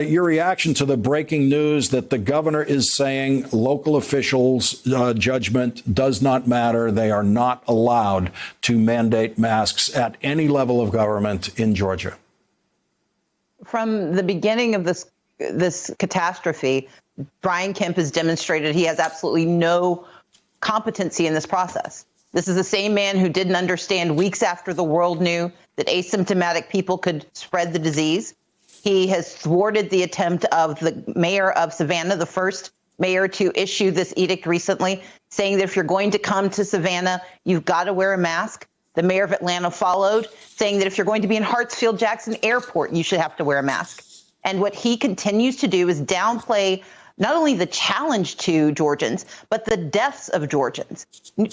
Your reaction to the breaking news that the governor is saying local officials' judgment does not matter. They are not allowed to mandate masks at any level of government in Georgia. From the beginning of this catastrophe, Brian Kemp has demonstrated he has absolutely no competency in this process. This is the same man who didn't understand weeks after the world knew that asymptomatic people could spread the disease. He has thwarted the attempt of the mayor of Savannah, the first mayor to issue this edict recently, saying that if you're going to come to Savannah, you've got to wear a mask. The mayor of Atlanta followed, saying that if you're going to be in Hartsfield-Jackson Airport, you should have to wear a mask. And what he continues to do is downplay not only the challenge to Georgians, but the deaths of Georgians.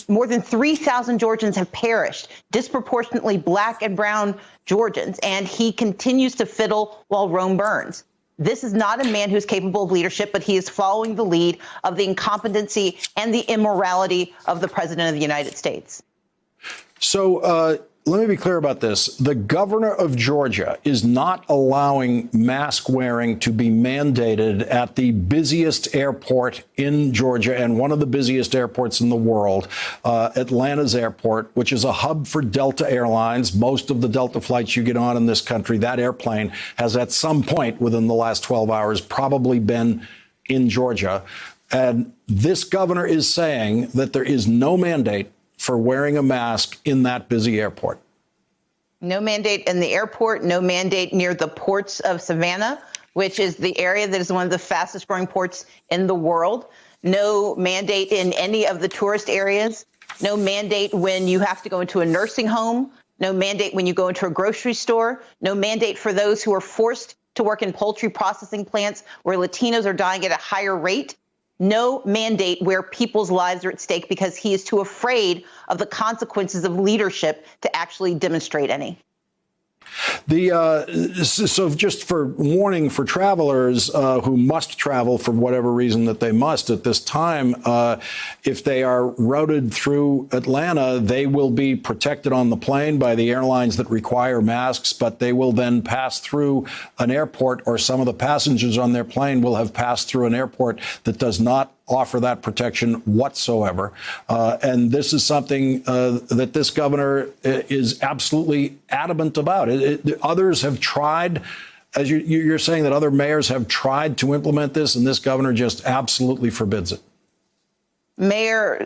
More than 3,000 Georgians have perished, disproportionately black and brown Georgians, and he continues to fiddle while Rome burns. This is not a man who's capable of leadership, but he is following the lead of the incompetency and the immorality of the president of the United States. So let me be clear about this. The governor of Georgia is not allowing mask wearing to be mandated at the busiest airport in Georgia and one of the busiest airports in the world, Atlanta's airport, which is a hub for Delta Airlines. Most of the Delta flights you get on in this country, that airplane has at some point within the last 12 hours probably been in Georgia. And this governor is saying that there is no mandate for wearing a mask in that busy airport. No mandate in the airport, no mandate near the ports of Savannah, which is the area that is one of the fastest growing ports in the world. No mandate in any of the tourist areas. No mandate when you have to go into a nursing home. No mandate when you go into a grocery store. No mandate for those who are forced to work in poultry processing plants where Latinos are dying at a higher rate. No mandate where people's lives are at stake because he is too afraid of the consequences of leadership to actually demonstrate any. So just for warning for travelers who must travel for whatever reason that they must at this time, if they are routed through Atlanta, they will be protected on the plane by the airlines that require masks, but they will then pass through an airport, or some of the passengers on their plane will have passed through an airport that does not offer that protection whatsoever. And this is something that this governor is absolutely adamant about. Others have tried, as you're saying, that other mayors have tried to implement this, and this governor just absolutely forbids it. Mayor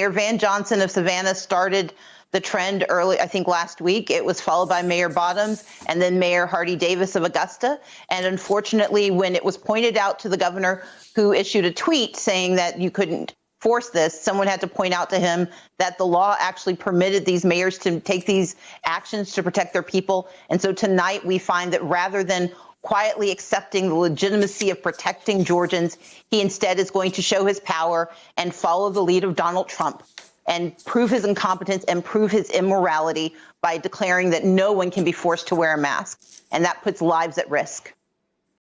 Van Johnson of Savannah started the trend early, I think last week. It was followed by Mayor Bottoms and then Mayor Hardy Davis of Augusta. And unfortunately, when it was pointed out to the governor, who issued a tweet saying that you couldn't force this, someone had to point out to him that the law actually permitted these mayors to take these actions to protect their people. And so tonight we find that rather than quietly accepting the legitimacy of protecting Georgians, he instead is going to show his power and follow the lead of Donald Trump and prove his incompetence and prove his immorality by declaring that no one can be forced to wear a mask. And that puts lives at risk.